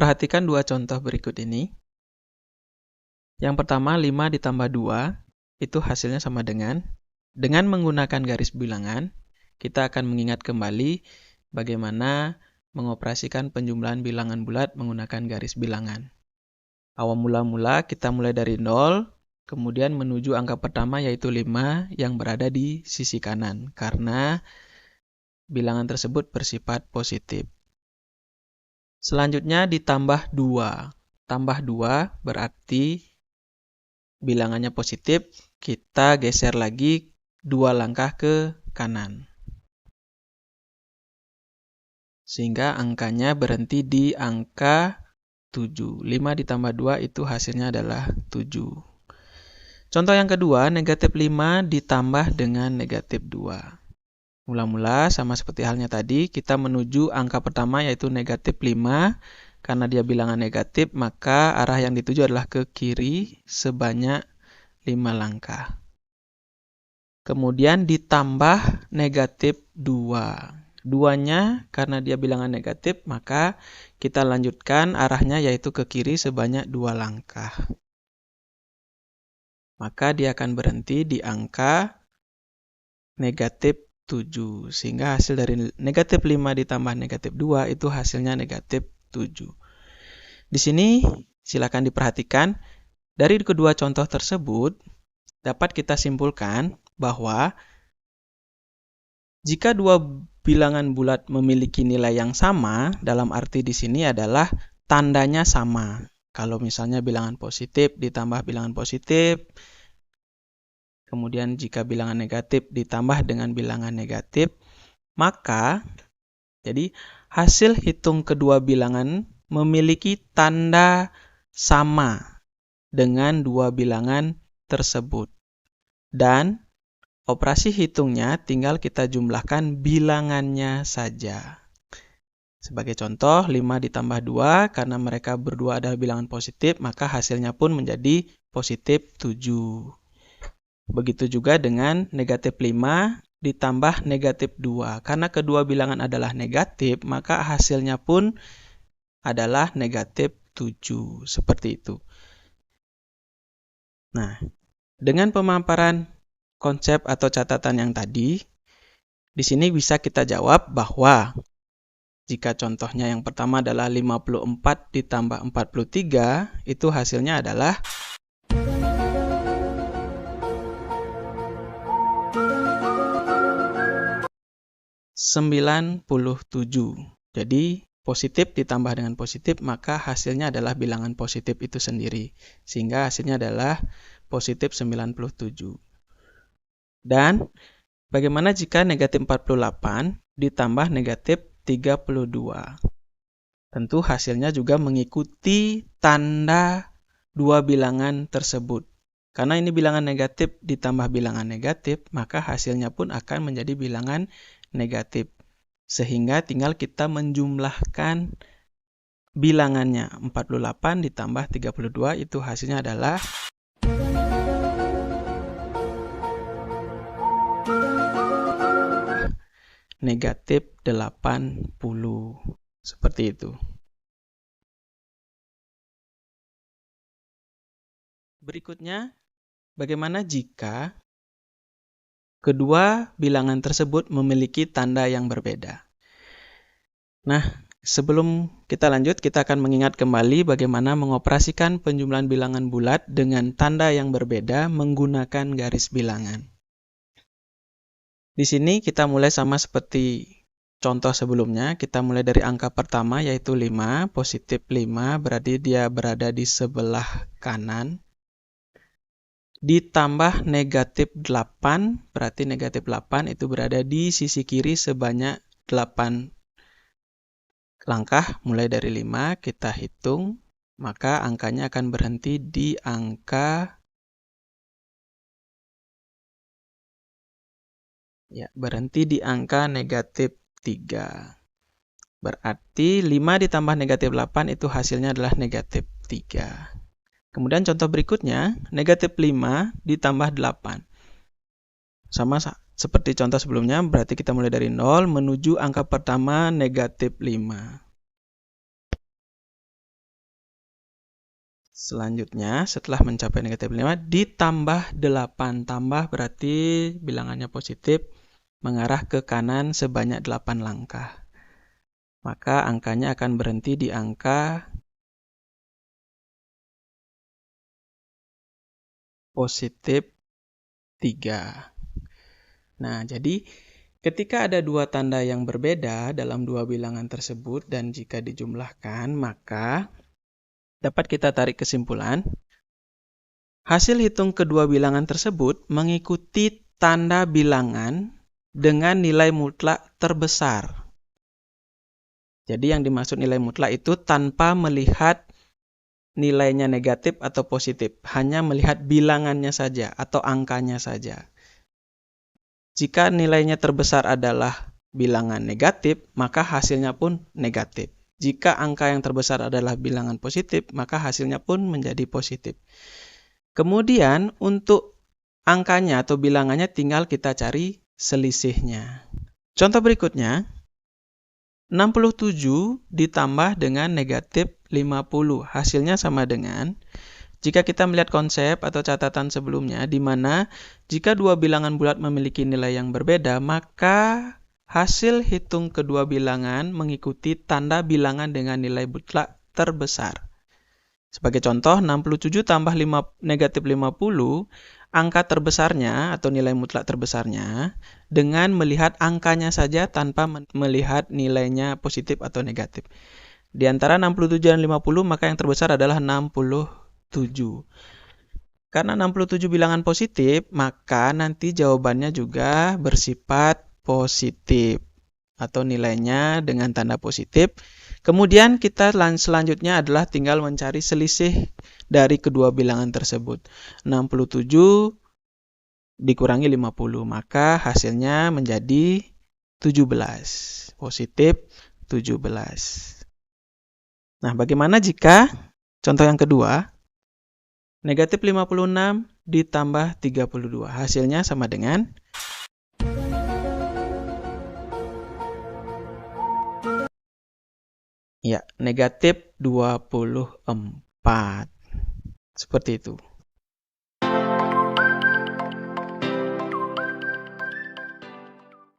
Perhatikan dua contoh berikut ini. Yang pertama, 5 ditambah 2, itu hasilnya sama dengan menggunakan garis bilangan, kita akan mengingat kembali bagaimana mengoperasikan penjumlahan bilangan bulat menggunakan garis bilangan. Awal mula-mula kita mulai dari 0, kemudian menuju angka pertama yaitu 5 yang berada di sisi kanan, karena bilangan tersebut bersifat positif. Selanjutnya ditambah 2. Tambah 2 berarti bilangannya positif, kita geser lagi 2 langkah ke kanan. Sehingga angkanya berhenti di angka 7. 5 ditambah 2 itu hasilnya adalah 7. Contoh yang kedua, negatif 5 ditambah dengan negatif 2. Mula-mula sama seperti halnya tadi, kita menuju angka pertama yaitu negatif 5. Karena dia bilangan negatif, maka arah yang dituju adalah ke kiri sebanyak 5 langkah. Kemudian ditambah negatif 2. 2-nya karena dia bilangan negatif, maka kita lanjutkan arahnya yaitu ke kiri sebanyak 2 langkah. Maka dia akan berhenti di angka negatif 7. Sehingga hasil dari negatif 5 ditambah negatif 2 itu hasilnya negatif 7. Di sini silakan diperhatikan, dari kedua contoh tersebut dapat kita simpulkan bahwa jika dua bilangan bulat memiliki nilai yang sama, dalam arti di sini adalah tandanya sama. Kalau misalnya bilangan positif ditambah bilangan positif, kemudian jika bilangan negatif ditambah dengan bilangan negatif, maka jadi hasil hitung kedua bilangan memiliki tanda sama dengan dua bilangan tersebut. Dan operasi hitungnya tinggal kita jumlahkan bilangannya saja. Sebagai contoh, 5 ditambah 2, karena mereka berdua adalah bilangan positif, maka hasilnya pun menjadi positif 7. Begitu juga dengan negatif 5 ditambah negatif 2. Karena kedua bilangan adalah negatif, maka hasilnya pun adalah negatif 7. Seperti itu. Nah, dengan pemaparan konsep atau catatan yang tadi, di sini bisa kita jawab bahwa jika contohnya yang pertama adalah 54 ditambah 43, itu hasilnya adalah 97. Jadi, positif ditambah dengan positif, maka hasilnya adalah bilangan positif itu sendiri. Sehingga hasilnya adalah positif 97. Dan bagaimana jika negatif 48 ditambah negatif 32? Tentu hasilnya juga mengikuti tanda dua bilangan tersebut. Karena ini bilangan negatif ditambah bilangan negatif, maka hasilnya pun akan menjadi bilangan negatif. Sehingga tinggal kita menjumlahkan bilangannya. 48 ditambah 32 itu hasilnya adalah negatif 80. Seperti itu. Berikutnya, bagaimana jika kedua bilangan tersebut memiliki tanda yang berbeda? Nah, sebelum kita lanjut, kita akan mengingat kembali bagaimana mengoperasikan penjumlahan bilangan bulat dengan tanda yang berbeda menggunakan garis bilangan. Di sini kita mulai sama seperti contoh sebelumnya. Kita mulai dari angka pertama yaitu 5, positif 5, berarti dia berada di sebelah kanan. Ditambah negatif 8, berarti negatif 8 itu berada di sisi kiri sebanyak 8 langkah. Mulai dari 5 kita hitung, maka angkanya akan berhenti di angka negatif 3. Berarti 5 ditambah negatif 8 itu hasilnya adalah negatif 3. Kemudian contoh berikutnya, negatif 5 ditambah 8. Sama seperti contoh sebelumnya, berarti kita mulai dari 0 menuju angka pertama negatif 5. Selanjutnya, setelah mencapai negatif 5, ditambah 8. Tambah berarti bilangannya positif, mengarah ke kanan sebanyak 8 langkah. Maka angkanya akan berhenti di angka positif 3. Nah, jadi ketika ada dua tanda yang berbeda dalam dua bilangan tersebut dan jika dijumlahkan, maka dapat kita tarik kesimpulan, hasil hitung kedua bilangan tersebut mengikuti tanda bilangan dengan nilai mutlak terbesar. Jadi yang dimaksud nilai mutlak itu tanpa melihat nilainya negatif atau positif, hanya melihat bilangannya saja atau angkanya saja. Jika nilainya terbesar adalah bilangan negatif, maka hasilnya pun negatif. Jika angka yang terbesar adalah bilangan positif, maka hasilnya pun menjadi positif. Kemudian untuk angkanya atau bilangannya tinggal kita cari selisihnya. Contoh berikutnya, 67 ditambah dengan negatif 50. Hasilnya sama dengan, jika kita melihat konsep atau catatan sebelumnya, di mana jika dua bilangan bulat memiliki nilai yang berbeda, maka hasil hitung kedua bilangan mengikuti tanda bilangan dengan nilai mutlak terbesar. Sebagai contoh, 67 tambah negatif 50, angka terbesarnya atau nilai mutlak terbesarnya dengan melihat angkanya saja tanpa melihat nilainya positif atau negatif. Di antara 67 dan 50, maka yang terbesar adalah 67. Karena 67 bilangan positif, maka nanti jawabannya juga bersifat positif atau nilainya dengan tanda positif. Kemudian kita selanjutnya adalah tinggal mencari selisih dari kedua bilangan tersebut. 67 dikurangi 50, maka hasilnya menjadi 17. Positif 17. Nah, bagaimana jika contoh yang kedua, negatif 56 ditambah 32. Hasilnya sama dengan negatif 24. Seperti itu.